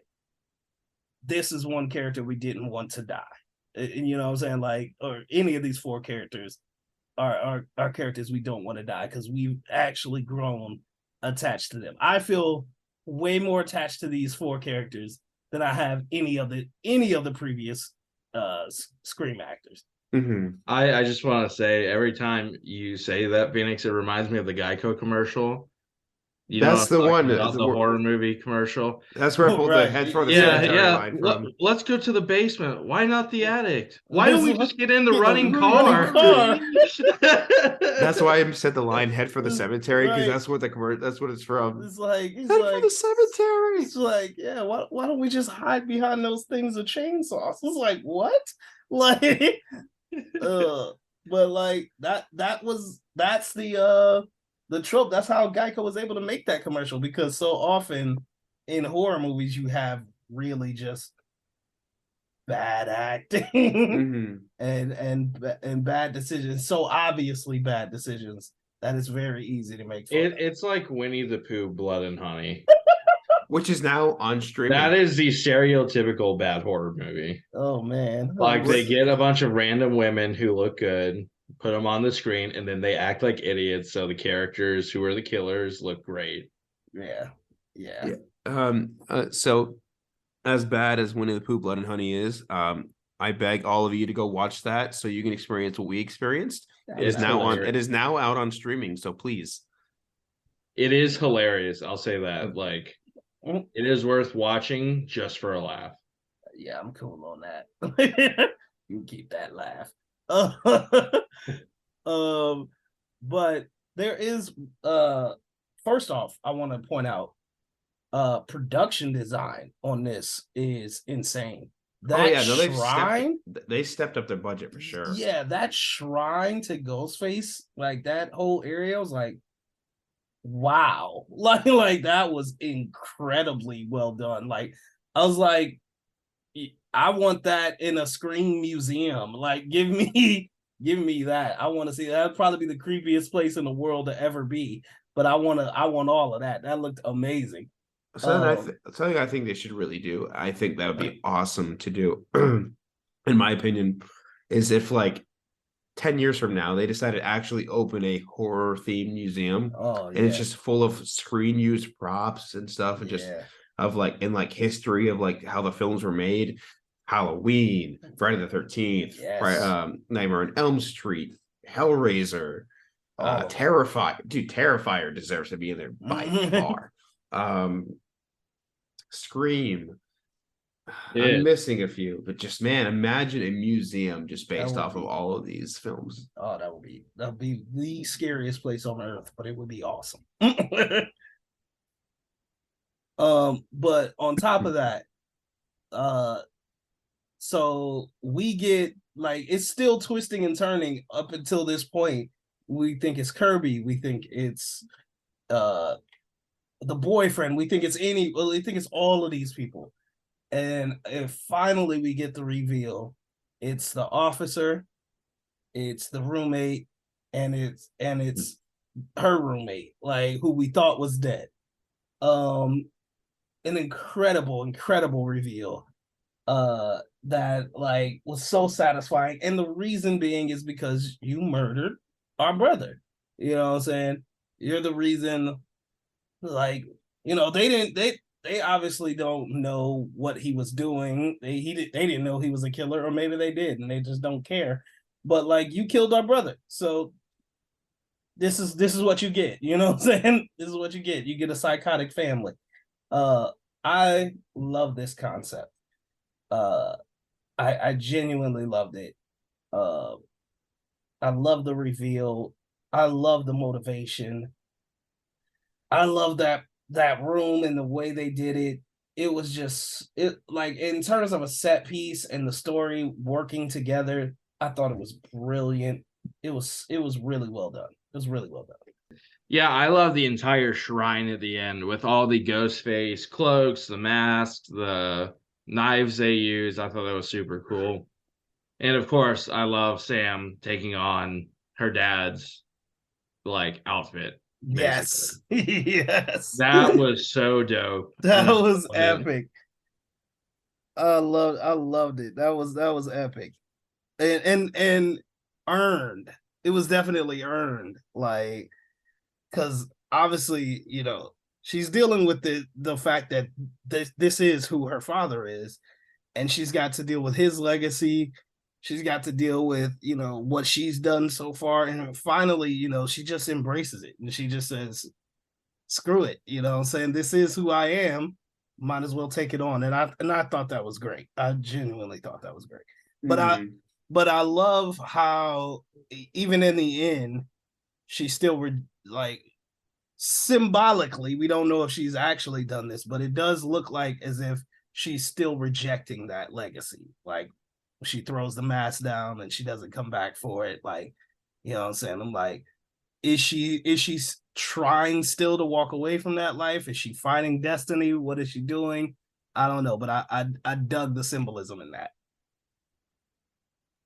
this is one character we didn't want to die. And you know what I'm saying? Like, or any of these four characters are characters we don't want to die because we've actually grown attached to them. I feel way more attached to these four characters than I have any of the previous Scream actors. Mm-hmm. I just want to say, every time you say that, Phoenix, it reminds me of the Geico commercial. You That's know the one. about the horror movie commercial. That's where I pulled Right. the head for the Yeah, cemetery yeah. line from. Let's go to the basement. Why not the attic? Why don't we just get in the running car? That's why I said the line "head for the cemetery" because Right. that's what it's from. It's like Head for the cemetery. It's like, yeah, why don't we just hide behind those things with chainsaws? It's like, what? Like, but like that's the trope. That's how Geico was able to make that commercial, because so often in horror movies you have really just bad acting and bad decisions, so obviously bad decisions that it's very easy to make fun of. It's like Winnie the Pooh, Blood and Honey. Which is now on streaming. That is the stereotypical bad horror movie. Oh man. Like, they get a bunch of random women who look good, put them on the screen, and then they act like idiots, so the characters who are the killers look great. Yeah. So as bad as Winnie the Pooh, Blood and Honey is, I beg all of you to go watch that so you can experience what we experienced. It is now out on streaming, so please. It is hilarious, I'll say that. Like, it is worth watching just for a laugh. Yeah, I'm cool on that. You can keep that laugh. But there is first off, I want to point out production design on this is insane. That shrine, they stepped up their budget for sure. Yeah, that shrine to Ghostface, like that whole area was like, wow. Like that was incredibly well done. Like, I was like, I want that in a Scream museum. Like, give me that. I want to see that. That'd probably be the creepiest place in the world to ever be. But I want all of that. That looked amazing. Something I think they should really do. I think that would be awesome to do, in my opinion, is if like 10 years from now they decided to actually open a horror themed museum. And it's just full of screen used props and stuff, and just of like in like history of like how the films were made. Halloween, Friday the 13th, Nightmare on Elm Street, Hellraiser, Terrifier. Dude, Terrifier deserves to be in there by far. Scream. I'm missing a few, but just, man, imagine a museum just based off of all of these films. Oh, that would be the scariest place on earth, but it would be awesome. But on top of that, so we get, like, it's still twisting and turning up until this point. We think it's Kirby, we think it's the boyfriend, we think it's all of these people. And if finally we get the reveal, it's the officer, it's the roommate, and it's her roommate, like, who we thought was dead. An incredible reveal that, like, was so satisfying. And the reason being is because you murdered our brother. You know what I'm saying? You're the reason, like, you know, they obviously don't know what he was doing. They didn't know he was a killer, or maybe they did and they just don't care. But, like, you killed our brother. So this is what you get. You know what I'm saying? This is what you get. You get a psychotic family. I love this concept. I genuinely loved it. I love the reveal. I love the motivation. I love that room and the way they did it. It was just, like, in terms of a set piece and the story working together, I thought it was brilliant. It was really well done. It was really well done. Yeah, I love the entire shrine at the end with all the Ghostface cloaks, the masks, the knives they use. I thought that was super cool. And of course, I love Sam taking on her dad's like outfit. Yes. Yes. That was so dope. That I was loved it. epic. I loved it. That was epic. And earned. It was definitely earned. Like, because obviously, she's dealing with the fact that this is who her father is, and she's got to deal with his legacy. She's got to deal with, what she's done so far. And finally, she just embraces it. And she just says, screw it. I'm saying, this is who I am. Might as well take it on. And I thought that was great. I genuinely thought that was great. But I love how even in the end, she still like symbolically, we don't know if she's actually done this, but it does look like as if she's still rejecting that legacy. Like, she throws the mask down and she doesn't come back for it. Like, what I'm saying? I'm like, is she trying still to walk away from that life? Is she fighting destiny? What is she doing? I don't know, but I dug the symbolism in that.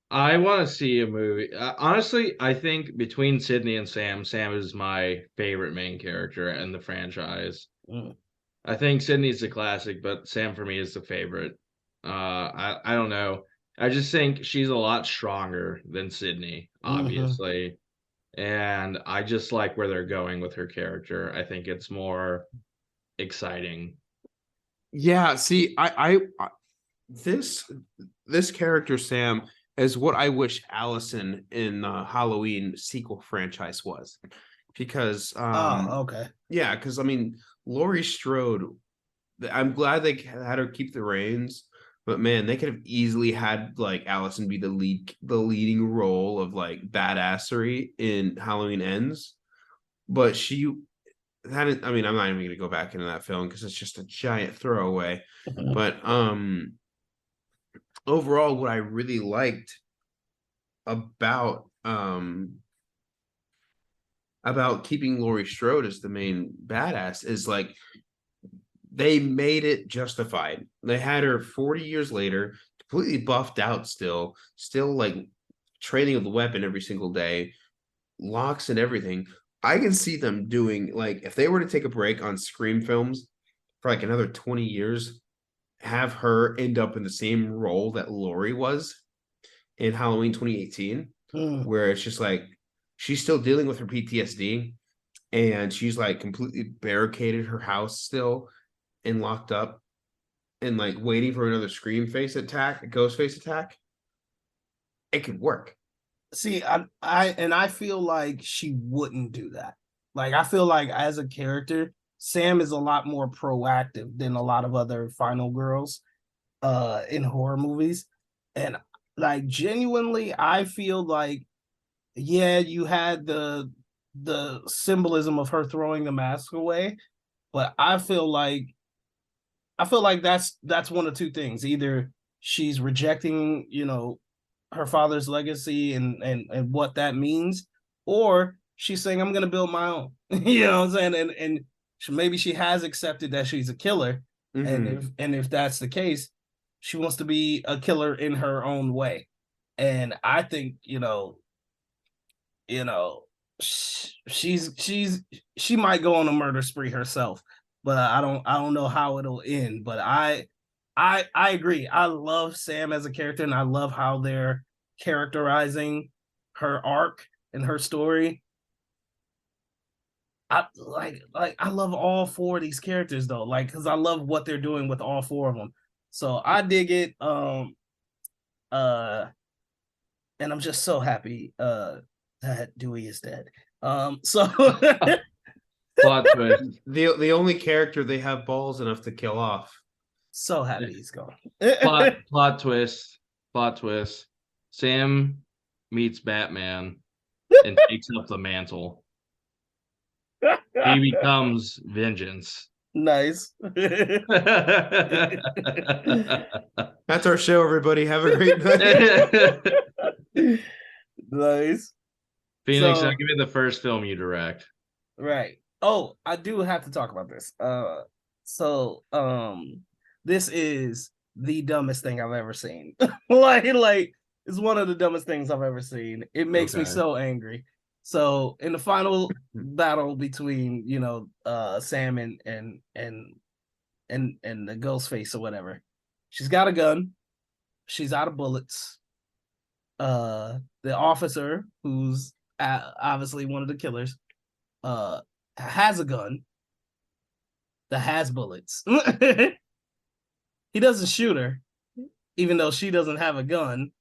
I want to see a movie. Honestly, I think between Sydney and Sam is my favorite main character in the franchise. I think Sydney's the classic, but Sam for me is the favorite. I don't know. I just think she's a lot stronger than Sydney, obviously. And I just like where they're going with her character. I think it's more exciting. Yeah, see, I this character Sam is what I wish Allison in the Halloween sequel franchise was, because okay, yeah, because I mean Laurie Strode, I'm glad they had her keep the reins, but man, they could have easily had like Allison be the leading role of like badassery in Halloween Ends, but I mean, I'm not even gonna go back into that film because it's just a giant throwaway. But overall, what I really liked about keeping Laurie Strode as the main badass is like they made it justified. They had her 40 years later, completely buffed out, still like training with the weapon every single day, locks and everything. I can see them doing, like, if they were to take a break on Scream films for like another 20 years, have her end up in the same role that Laurie was in Halloween 2018, where it's just like she's still dealing with her PTSD and she's like completely barricaded her house still and locked up and like waiting for another Ghostface attack. It could work. See, I feel like she wouldn't do that. Like, I feel like as a character, Sam is a lot more proactive than a lot of other final girls in horror movies. And like, genuinely, I feel like, yeah, you had the symbolism of her throwing the mask away, but I feel like that's one of two things. Either she's rejecting, her father's legacy and what that means, or she's saying, I'm going to build my own. You know what I'm saying? And maybe she has accepted that she's a killer. And if that's the case, she wants to be a killer in her own way. And I think, she might go on a murder spree herself, but I don't know how it'll end. But I agree. I love Sam as a character, and I love how they're characterizing her arc and her story. I love all four of these characters though, like, because I love what they're doing with all four of them. So I dig it. And I'm just so happy that Dewey is dead. So Plot twist. The only character they have balls enough to kill off. So happy he's gone. Plot twist. Sam meets Batman and takes up the mantle. He becomes Vengeance. Nice. That's our show, everybody. Have a great night. Nice. Phoenix, I'll give you the first film you direct. Right. Oh, I do have to talk about this. This is the dumbest thing I've ever seen. like It's one of the dumbest things I've ever seen. It makes me Okay. so angry. So in the final battle between Sam and the Ghostface or whatever, she's got a gun. She's out of bullets. The officer, who's obviously one of the killers, has a gun that has bullets. He doesn't shoot her, even though she doesn't have a gun.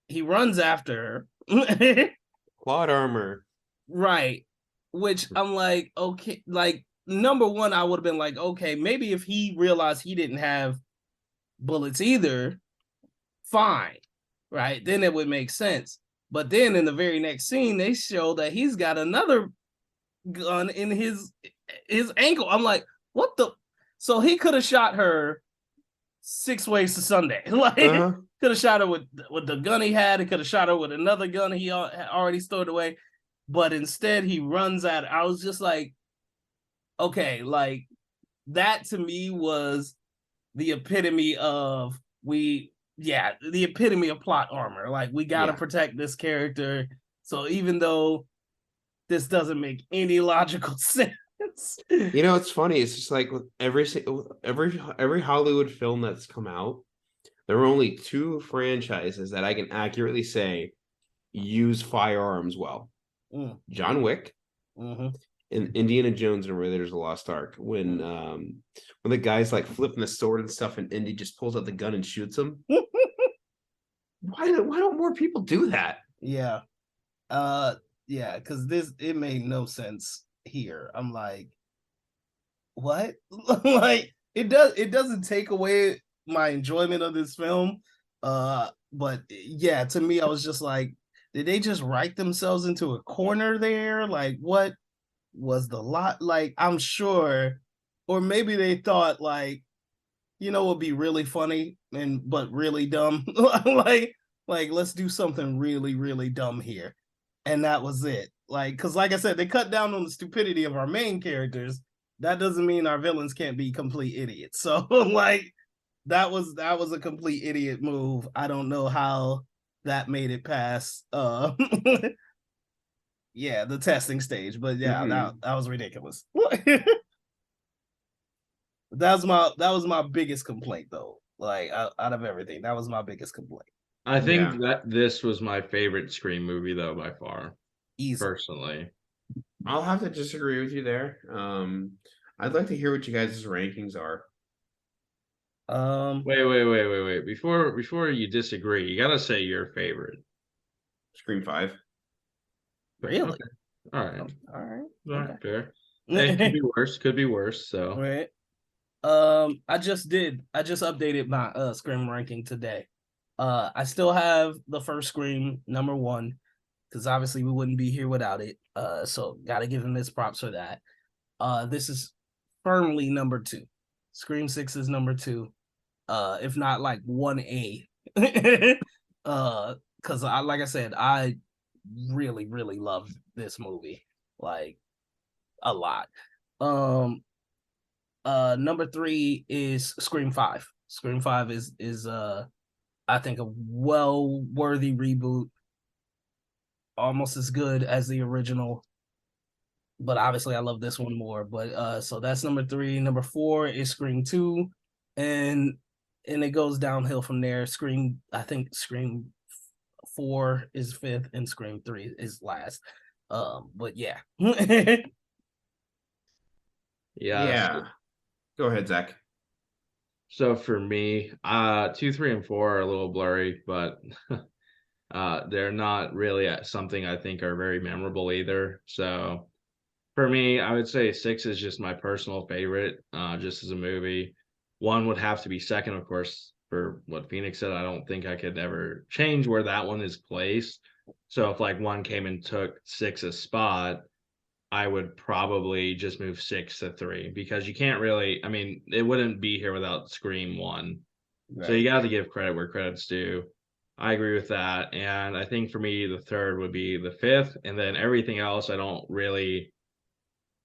He runs after her. Plot armor. Right. Which I'm like, okay, like number one, I would have been like, okay, maybe if he realized he didn't have bullets either, fine. Right. Then it would make sense. But then in the very next scene, they show that he's got another gun in his ankle. I'm like, what the? So he could have shot her 6 ways to Sunday. Like, could have shot her with the gun he had. He could have shot her with another gun he already stored away. But instead, he runs at her. I was just like, okay, like that to me was the epitome of the epitome of plot armor. Like, we got to protect this character. So even though this doesn't make any logical sense. You know, it's funny. It's just like with every Hollywood film that's come out, there are only 2 franchises that I can accurately say use firearms well. John Wick and Indiana Jones and Raiders of the Lost Ark. When the guy's like flipping the sword and stuff, and Indy just pulls out the gun and shoots him. Why don't more people do that? Yeah, because it made no sense here. I'm like, what? Like, it doesn't take away my enjoyment of this film. But yeah, to me, I was just like, did they just write themselves into a corner there? Like, what was the lot? Like, I'm sure, or maybe they thought, like, it would be really funny but really dumb. like let's do something really, really dumb here. And that was it. Like, because like I said, they cut down on the stupidity of our main characters. That doesn't mean our villains can't be complete idiots. So like, that was a complete idiot move. I don't know how that made it past the testing stage, but that was ridiculous. That was my biggest complaint, though. Like, out of everything, that was my biggest complaint. I think that this was my favorite Scream movie, though, by far. Easy. Personally, I'll have to disagree with you there. I'd like to hear what you guys' rankings are. Wait. Before you disagree, you gotta say your favorite. Scream 5. Really? Okay. All right. Okay. Fair. It could be worse. So. Right. I just updated my Scream ranking today. I still have the first Scream number 1, because obviously we wouldn't be here without it. So gotta give him his props for that. This is firmly number 2. Scream 6 is number 2. If not like 1A. Because like I said, I really, really love this movie, like, a lot. Number 3 is Scream 5. Scream 5 is I think a worthy reboot, almost as good as the original, but obviously I love this one more. But so that's number 3. Number 4 is Scream 2, and it goes downhill from there. I think Scream 4 is 5th and Scream 3 is last. But yeah. Yeah. Go ahead, Zach. So for me, 2, 3, and 4 are a little blurry, but they're not really something I think are very memorable either. So for me, I would say 6 is just my personal favorite, just as a movie. 1 would have to be second, of course, for what Phoenix said. I don't think I could ever change where that one is placed. So if like 1 came and took 6's spot, I would probably just move 6 to 3, because you can't really, I mean, it wouldn't be here without Scream 1. Right. So you got to give credit where credit's due. I agree with that. And I think for me, the 3rd would be the 5th. And then everything else, I don't really,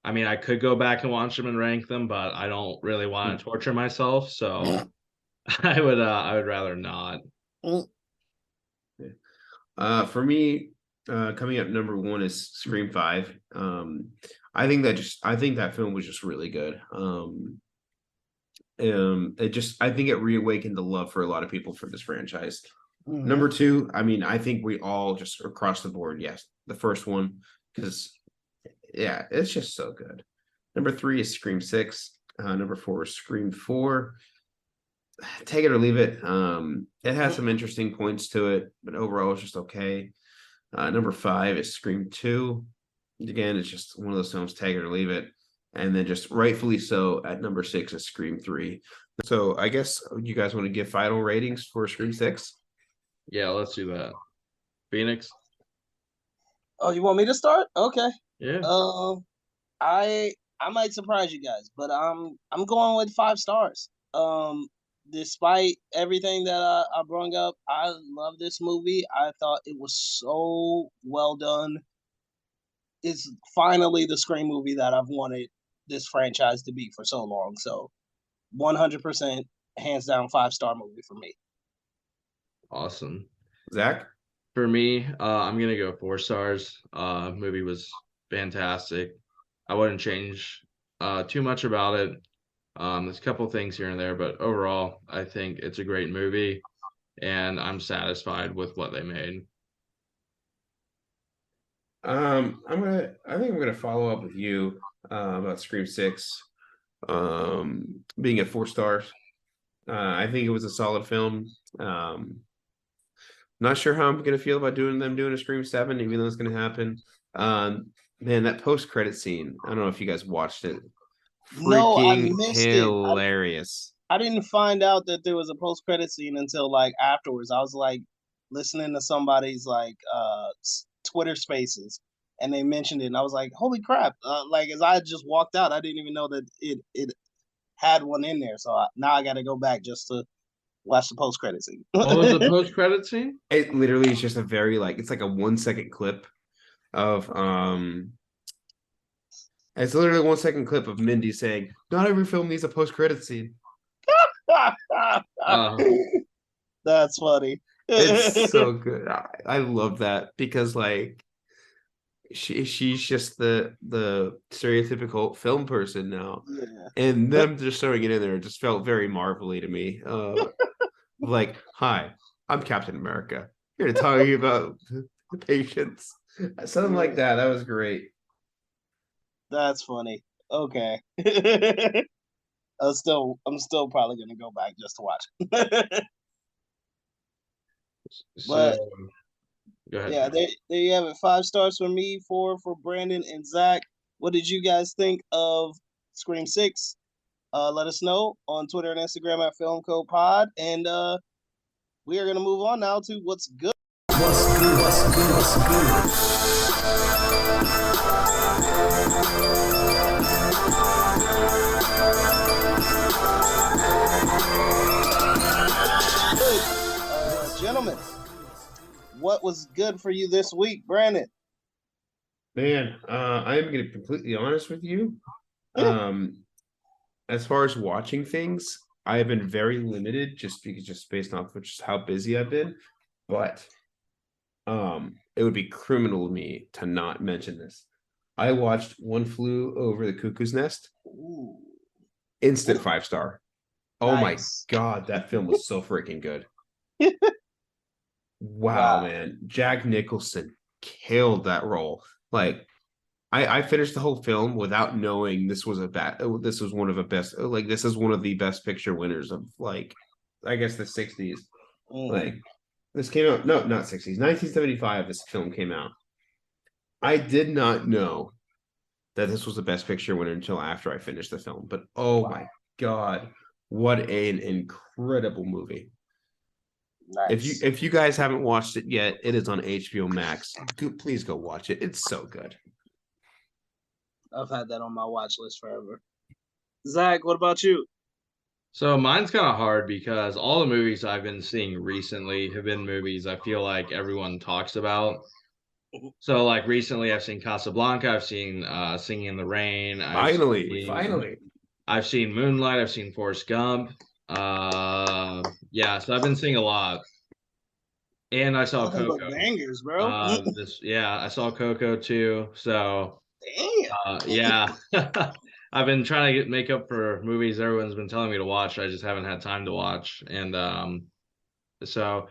I mean, I could go back and watch them and rank them, but I don't really want to torture myself. So I would rather not. For me, coming up number one is Scream 5. I think that film was just really good. I think it reawakened the love for a lot of people for this franchise. Number two, I mean, I think we all just across the board, yes, the first one, because yeah, it's just so good. Number three is Scream 6. Number four is Scream 4. Take it or leave it. It has some interesting points to it, but overall it's just okay. Number 5 is Scream 2. Again, it's just one of those films, take it or leave it. And then just rightfully so at number 6 is Scream 3. So I guess you guys want to give final ratings for Scream 6? Yeah, let's do that. Phoenix? Oh, you want me to start? Okay. Yeah. I might surprise you guys, but I'm going with 5 stars. Despite everything that I brought up, I love this movie. I thought it was so well done. It's finally the Scream movie that I've wanted this franchise to be for so long. So 100% hands down 5-star movie for me. Awesome. Zach? For me, I'm gonna go 4 stars. Movie was fantastic. I wouldn't change too much about it. There's a couple things here and there, but overall, I think it's a great movie, and I'm satisfied with what they made. I think I'm gonna follow up with you about Scream 6 being at 4 stars. I think it was a solid film. Not sure how I'm gonna feel about doing a Scream 7, even though it's gonna happen. Man, that post-credit scene, I don't know if you guys watched it. No, I Freaking missed it. hilarious. I didn't find out that there was a post-credit scene until like afterwards. I was like listening to somebody's like Twitter Spaces, and they mentioned it, and I was like, "Holy crap!" Like as I just walked out, I didn't even know that it had one in there. So now I got to go back just to watch the post-credit scene. What was the post-credit scene? It literally is just a very it's like a 1-second clip of it's literally a 1-second clip of Mindy saying, "Not every film needs a post-credit scene." That's funny. It's so good. I love that because like she's just the stereotypical film person now, and them just throwing it in there just felt very marvelly to me. Like, hi, I'm Captain America, here to tell you about the patients, something like that. That was great. That's funny. Okay. I'm still probably gonna go back just to watch it. But go ahead. yeah, there you have it. 5 stars for me, 4 for Brandon and Zach. What did you guys think of Scream 6? Let us know on Twitter and Instagram at FilmCodePod. And we are gonna move on now to what's good. What's good? What's good? What's good? Gentlemen, what was good for you this week, Brandon? Man, I am going to be completely honest with you. As far as watching things, I have been very limited just based off of just how busy I've been. But it would be criminal of me to not mention this. I watched One Flew Over the Cuckoo's Nest. Ooh. Instant 5-star. Oh Nice. my God, that film was so freaking good. Wow, man. Jack Nicholson killed that role. Like, I finished the whole film without knowing this was one of the best, this is one of the best picture winners of I guess the 60s. Like, this came out, no, not 60s, 1975, this film came out. I did not know that this was the best picture winner until after I finished the film. But oh my God, what an incredible movie. Nice. If you guys haven't watched it yet, it is on HBO Max. Please go watch it. It's so good. I've had that on my watch list forever. Zach, what about you? So mine's kind of hard because all the movies I've been seeing recently have been movies I feel like everyone talks about. So like recently I've seen Casablanca, I've seen Singing in the Rain. Finally. I've seen Moonlight, I've seen Forrest Gump. Yeah, so I've been seeing a lot. And I saw Nothing but Coco. bangers, bro. I saw Coco too. So Damn. yeah. I've been trying to make up for movies everyone's been telling me to watch. I just haven't had time to watch. And so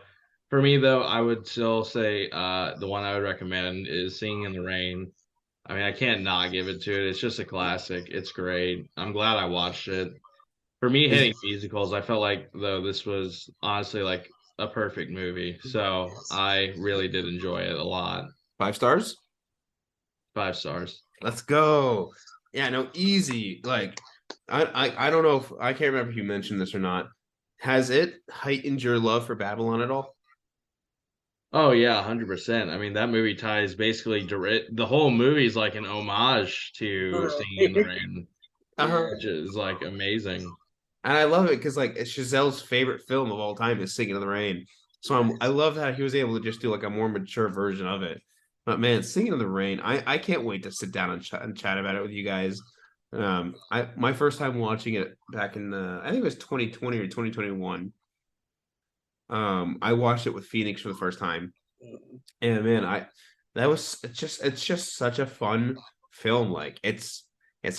for me though, I would still say the one I would recommend is Singing in the Rain. I mean, I can't not give it to it. It's just a classic. It's great. I'm glad I watched it. For me, hating musicals, I felt like though this was honestly like a perfect movie. So I really did enjoy it a lot. 5 stars? 5 stars. Let's go. Yeah, no, easy. Like, I don't know if I can't remember if you mentioned this or not. Has it heightened your love for Babylon at all? Oh yeah, 100%. I mean, that movie ties basically the whole movie is like an homage to Singing in the Rain, which is like amazing. And I love it because like it's Chazelle's favorite film of all time is Singing in the Rain. So I love how he was able to just do like a more mature version of it. But man, Singing in the Rain, I can't wait to sit down and chat about it with you guys. My first time watching it back in I think it was 2020 or 2021. I watched it with Phoenix for the first time, and man, it's just such a fun film. Like it's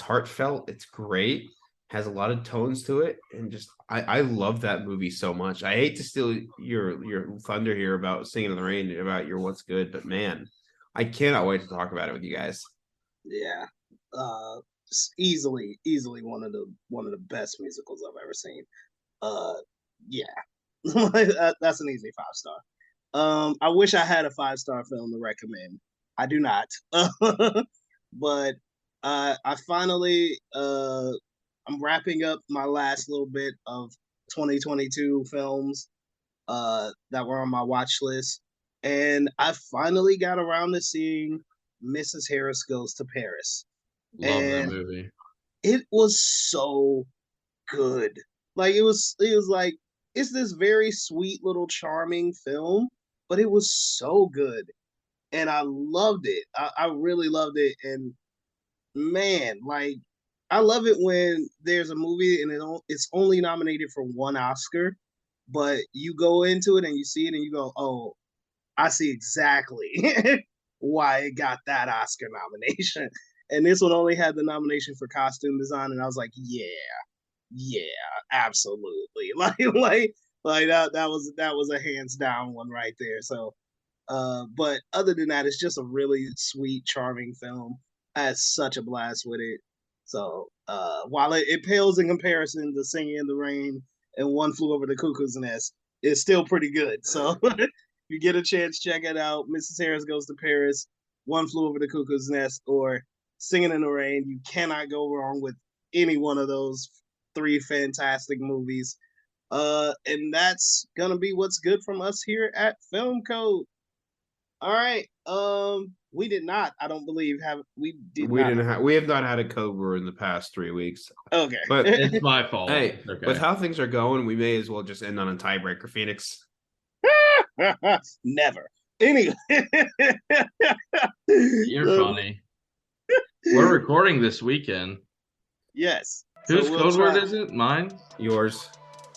heartfelt, it's great, has a lot of tones to it, and just I love that movie so much. I hate to steal your thunder here about Singing in the Rain, about your what's good, but man, I cannot wait to talk about it with you guys. Yeah, easily one of the best musicals I've ever seen. Yeah, that's an easy 5 star. I wish I had a 5-star film to recommend. I do not, but I finally I'm wrapping up my last little bit of 2022 films that were on my watch list. And I finally got around to seeing Mrs. Harris Goes to Paris. Love that movie. It was so good. Like it was like it's this very sweet little charming film, but it was so good. And I loved it. I really loved it. And man, like I love it when there's a movie and it's only nominated for 1 Oscar, but you go into it and you see it and you go, oh, I see exactly why it got that Oscar nomination. And this one only had the nomination for costume design, and I was like, yeah, absolutely. Like that was a hands down one right there. So but other than that, it's just a really sweet, charming film. I had such a blast with it. So while it pales in comparison to Singing in the Rain and One Flew Over the Cuckoo's Nest, it's still pretty good. So if you get a chance, check it out. Mrs. Harris Goes to Paris, One Flew Over the Cuckoo's Nest, or Singing in the Rain. You cannot go wrong with any one of those 3 fantastic movies. And that's gonna be what's good from us here at Film Code. All right. We did not, I don't believe, we have not had a code word in the past 3 weeks. Okay. But it's my fault. Hey, okay. With how things are going, we may as well just end on a tiebreaker, Phoenix. Never. Anyway. You're funny. We're recording this weekend. Yes. Whose code word is it? Mine? Yours.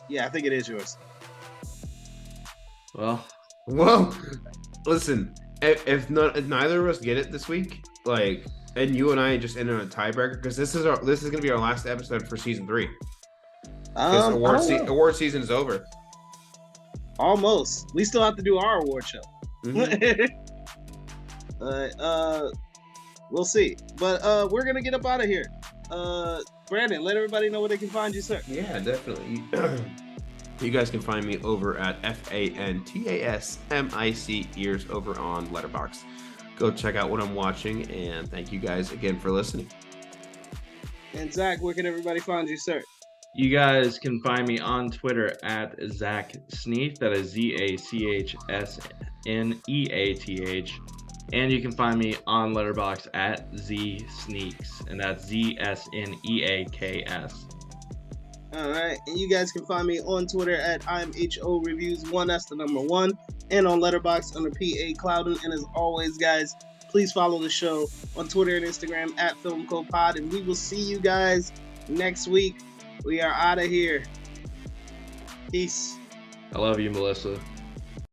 Yeah, I think it is yours. Well, listen, if neither of us get it this week, like, and you and I just end on a tiebreaker, because this is gonna be our last episode for season 3. Award season is over. Almost. We still have to do our award show. Mm-hmm. We'll see. But we're gonna get up out of here. Brandon, let everybody know where they can find you, sir. Yeah, definitely. You guys can find me over at FANTASMIC ears over on Letterboxd. Go check out what I'm watching, and thank you guys again for listening. And Zach, where can everybody find you, sir? You guys can find me on Twitter at Zach Sneath. That is ZACHSNEATH. And you can find me on Letterboxd at Z Sneaks, and that's ZSNEAKS. All right, and you guys can find me on Twitter at IMHO Reviews 1. That's the number 1, and on Letterboxd under PA Clouden. And as always, guys, please follow the show on Twitter and Instagram at FilmCoPod, and we will see you guys next week. We are out of here. Peace. I love you, Melissa.